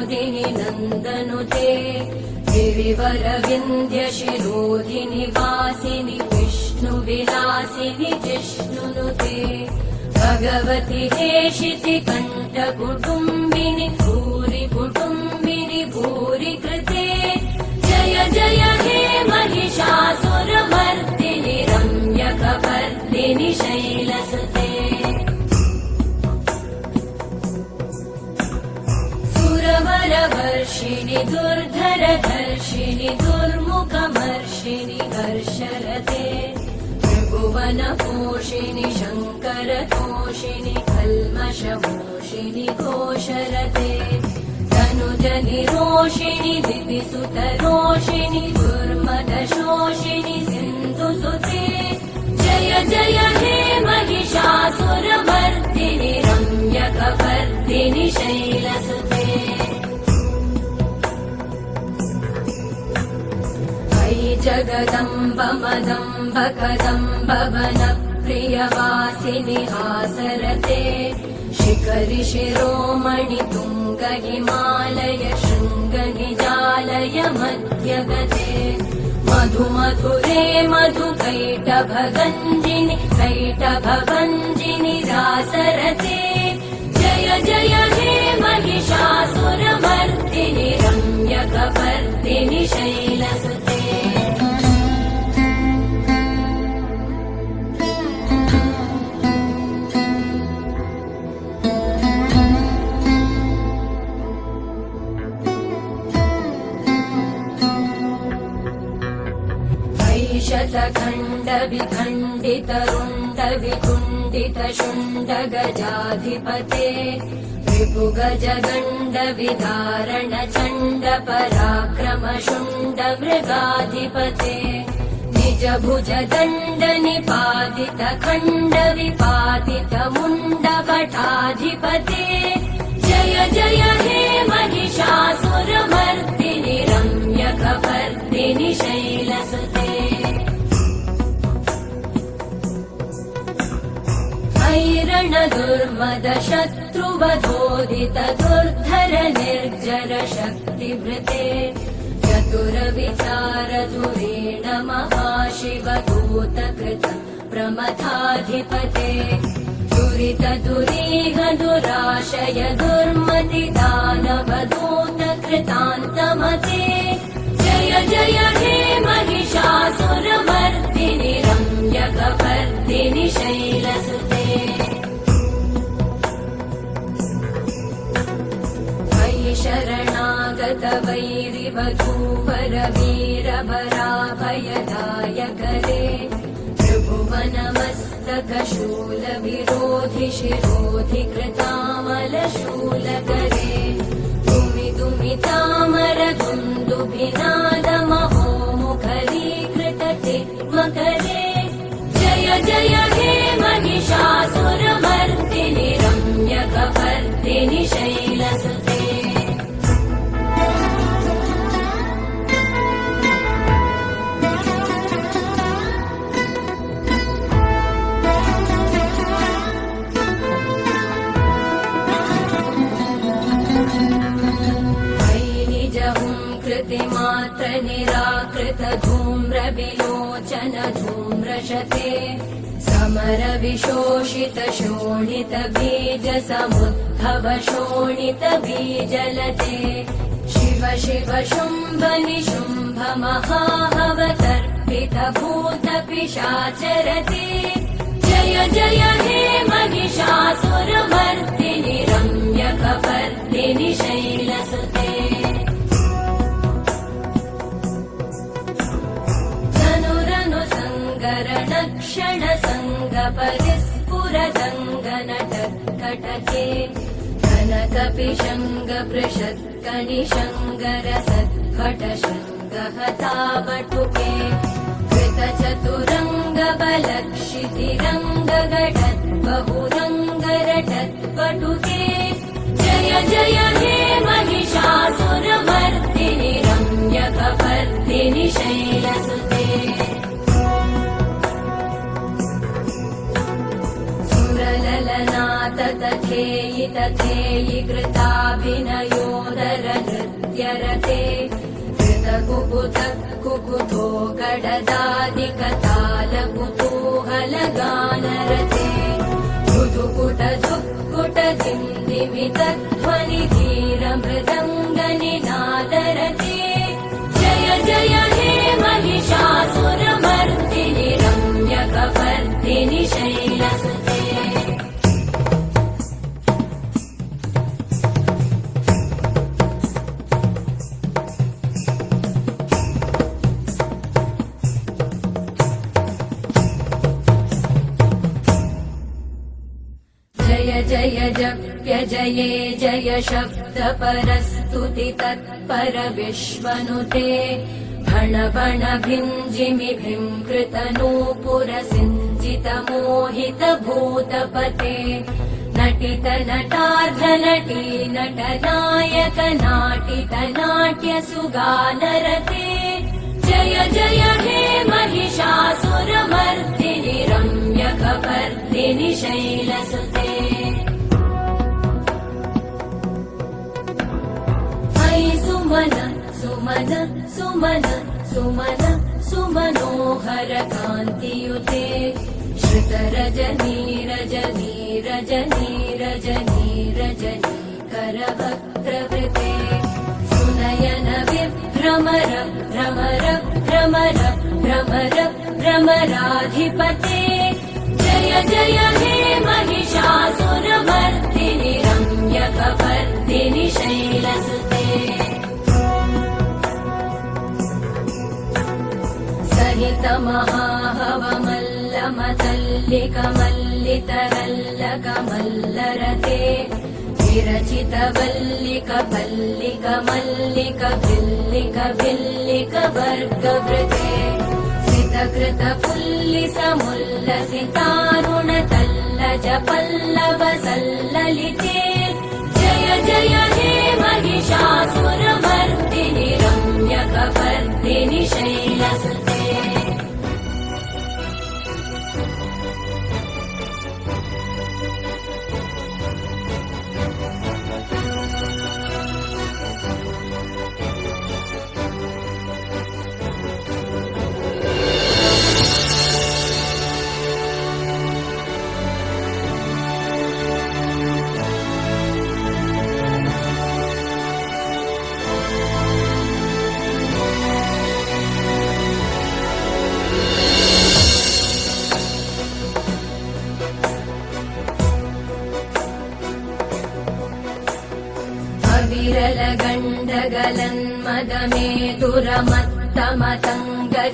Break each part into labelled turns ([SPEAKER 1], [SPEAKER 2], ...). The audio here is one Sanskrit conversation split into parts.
[SPEAKER 1] विनोदिनि नन्दनुते गिरिवरविन्द्यशिरोधिनि वासिनि विष्णुविलासिनि जिष्णुनुते भगवति हेशिति कण्ठकुटुम्बिनि भूरि कुटुम्बिनि भूरि कृते जय जय हे महिषासुरमर्दिनि रम्यकपर्दिनि शैलसुते सुरवरवर्षिणि दुर्धरधर्षिणि दुर्मुखमर्षिणि हर्षरते त्रिभुवनपोषिणि शङ्करतोषिणि कल्मषमोषिणि घोषरते तनुजनिरोषिणि दिविसुतरोषिणि दुर्मदशोषिणि सिन्धुसुते जय जय हे महिषासुरमर्दिनि रम्यकपर्दिनि शैलसुते अयि जगदम्ब मदम्ब कदम्ब वनप्रियवासिनि हासरते शिखरि शिरोमणि तुङ्ग हिमालय शृङ्ग निजालय मध्यगते मधु मधुरे मधु कैटभगञ्जिनि कैटभभञ्जिनि रासरते जय जय हे महिषासुरमर्दिनि रम्यकपर्दिनि शैलसुते शतखण्ड विखण्डित रुण्ड विकुण्डित शुण्ड गजाधिपते रिपुगज गण्ड विदारण चण्ड पराक्रम शुण्ड मृगाधिपते निज भुज दण्ड निपातित खण्ड विपातित मुण्ड भटाधिपते जय जय हे महिषासुरमर्दिनि रम्यकपर्दिनि शैलसुते ऐरण दुर्मद शत्रुवधोदित दुर्धर निर्जर शक्तिभृते चतुर विचार धुरेण महाशिव दूतकृत प्रमथाधिपते दुरित दुरीह दुराशय दुर्मति दानव दूत कृतान्तमते जय जय हे महिषासुरमर्दिनि रम्यकपर्दिनि शैलसुते शरणागत वैरिवधूवर वीरभराभयदायकरे त्रिभुवनमस्तक शूल विरोधि शिरोधि कृतामलशूलकरे दुमि दुमि तामर दुन्दुभिनाद महोमुखरीकृत तिग्मकरे जय जय हे महिषासुरमर्दिनि रम्यकपर्दिनि शैलसुते मात्र निराकृत धूम्र विलोचन धूम्रशते समर विशोषित शोणित बीज समुद्भव शोणित बीजलते शिव शिव शुम्भ निशुम्भ महाहवतर्पित भूत पिशाचरते जय जय हे महिषासुरमर्दिनि रम्यकपर्दिनि शैलसुते क्षण संग परिस्फुरदङ्गनटकटके कनकपिशङ्ग पृषत्कनिशङ्ग रसत्कट शङ्गहतावटुके कृत चतुरङ्ग बलक्षितिरङ्ग घटत् बहुरङ्ग रटत् पटुके जय जय हे महिषासुरमर्दिनि रम्यकपर्दिनि शैलसुते तथेयि तथेयि कृताभिनयोदर नृत्यरते कृतकुकुत कुकुतो गडदादिकतालकुतूहलगानरते धुधुकुट धुक्कुट धिन्दिमितध्वनिधीरमृदङ्गनिनादरते जय जय हे महिषासुरमर्दिनि रम्यकपर्दिनि शैलसुते जय जय जप्य जये जय शब्द परस्तुति तत्पर विश्वनुते भण भण भिञ्जिमि भिङ्कृत नूपुर सिञ्जित मोहित भूतपते नटित नटार्ध नटी नट नायक नाटित नाट्य सुगानरते जय जय हे महिषासुरमर्दिनि रम्यकपर्दिनि शैलसुते सुमन सुमन सुमन सुमन सुमनोहर कान्तियुते श्रुत रजनी रजनी रजनी रजनी रजनी करवक्त्रवृते सुनयन विभ्रमर भ्रमर भ्रमर भ्रमर भ्रमराधिपते जय जय हे महिषासुरमर्दिनि रम्यकपर्दिनि शैलसुते सहित महाहवमल्लमतल्लिकमल्लितरल्लकमल्लरते विरचित वल्लिक पल्लिक मल्लिक भिल्लिक भिल्लिक वर्गवृते सितकृत पुल्लिस मुल्लसितारुण तल्लज पल्लव सल्ललिते जय जय हे महिषासुरमर्दिनि रम्यकपर्दिनि शैलसुते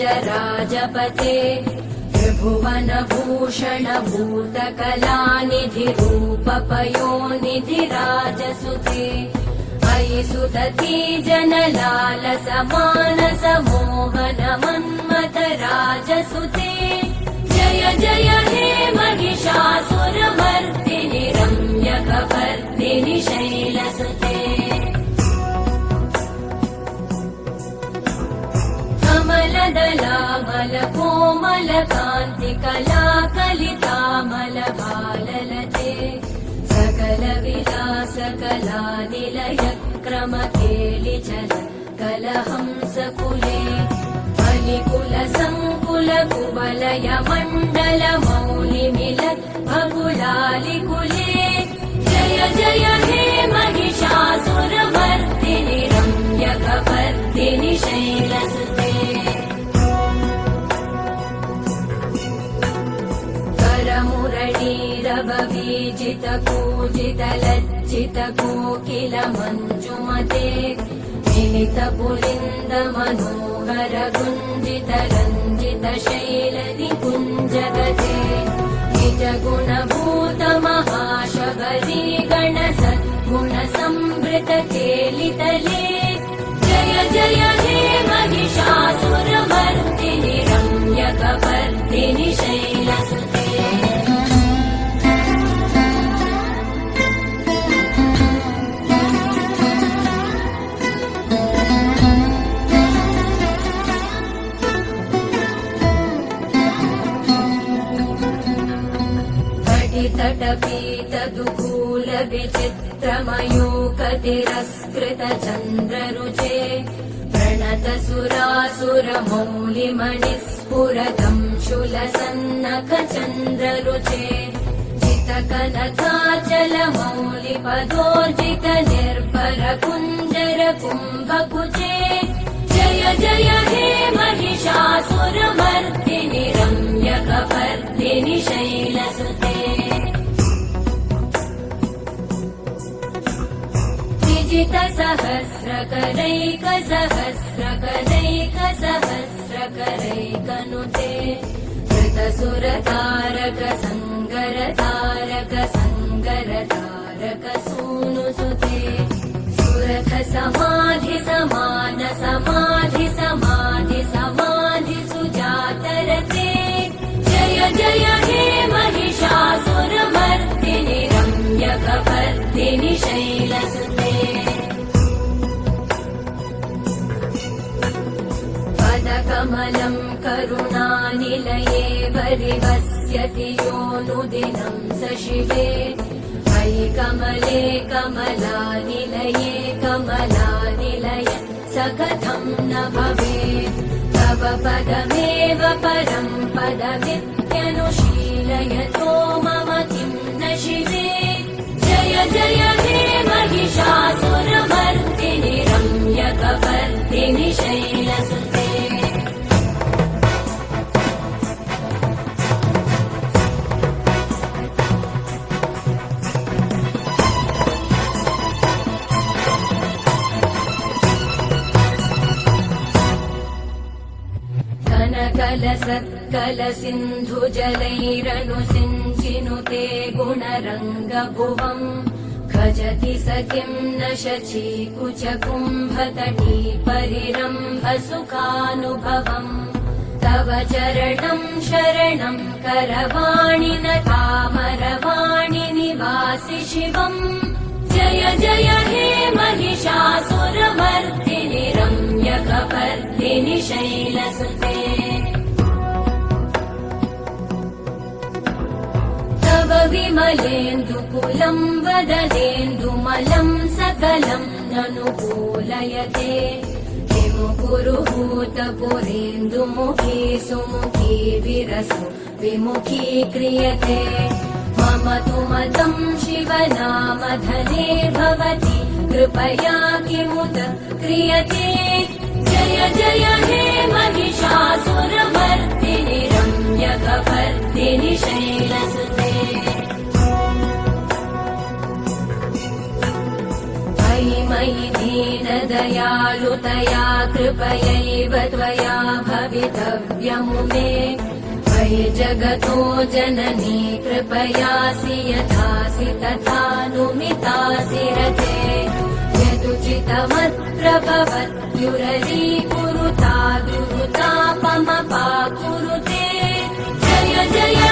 [SPEAKER 1] विरलगण्डगलन्मदमेतुरमत्तमतङ्गजराजपते त्रिभुवनभूषण भूतकलानिधिरूपपयोनिधिराजसुते अयि सुदती जनलालस मानस मोहन मन्मथ राजसुते जय जय हे महिषासुरमर्दिनि रम्यकपर्दिनि शैलसुते कमलदलामल कोमल कान्ति कला कलितामल भाललते सकल विलास कला निलय क्रम केलिचल कलहंस कुले अलिकुल संकुल कुवलय मण्डल मौलि मिलत् भकुलालिकुले जय जय हे महिषासुरमर्दिनि रम्यकपर्दिनि शैलसुते करमुरळीरववीजित पूजित लज्जित कोकिल मञ्जुमते मिलित पुलिन्द मनोहर गुञ्जित रञ्जित शैल निकुञ्जगते निज गुणभूत महाशबरी गण सद्गुण संवृत केलितले जय जय हे महिषासुरमर्दिनि रम्यकपर्दिनि शैलसुते तटपीत दुकूल विचित्र तिरस्कृतचन्द्ररुचे प्रणतसुरासुरमौलिमणिस्फुरतं शूलसन्नखचन्द्ररुचे जितकनकाचलमौलिपदोर्जित निर्भरकुञ्जर कुम्भकुचे जय जय हे महिषासुरमर्दिनि रम्यकपर्दिनि शैलसुते विजितसहस्रकरैकसहस्रकरैकसहस्रकरैकनुते धृतसुरतारक सङ्गरतारक सङ्गरतारक सूनुसुते सुरथ समाधि समान समाधि समाधि समाधि सुजातरते जय जय हे महिषासुरमर्दिनि रम्यकपर्दिनि शैलसुते पदकमलं करुणानिलये परिवस्यति योऽनुदिनं स शिवे अयि कमले कमलानिलये कमलानिलय स कथं न भवेत् तव पदमेव परं पदमित्यनुशीलयतो मम किं न शिवे जय जय हे महिषासुरमर्दिनि रम्यकपर्दिनि शैलसुते कलसिन्धुजलैरनुसिञ्चिनुते गुणरङ्गभुवम् खजति स किं न शचीकुचकुम्भतटी परिरम्भसुखानुभवम् तव चरणं शरणं करवाणि न तामरवाणि निवासि शिवम् जय जय हे महिषासुरमर्दिनि रम्यकपर्दिनि शैलसुते तव विमलेन्दुकुलं वदनेन्दुमलं सकलं ननुकूलयते विमुकुरुहूतपुरेन्दुमुखी सुमुखी विरसु विमुखी क्रियते मम तु मतं शिवनामधने भवति कृपया किमुत क्रियते जय जय हे महिषासुरमर्दिनि रम्यकपर्दिनि शैलसुते मयि मयि दीनदयालुतया कृपयैव त्वया भवितव्यमुमे मयि जगतो जननी कृपयासि यथासि तथानुमितासि रते यदुचितमत्र भवत्युररीकुरुता दुरुतापमपाकुरुते जय जय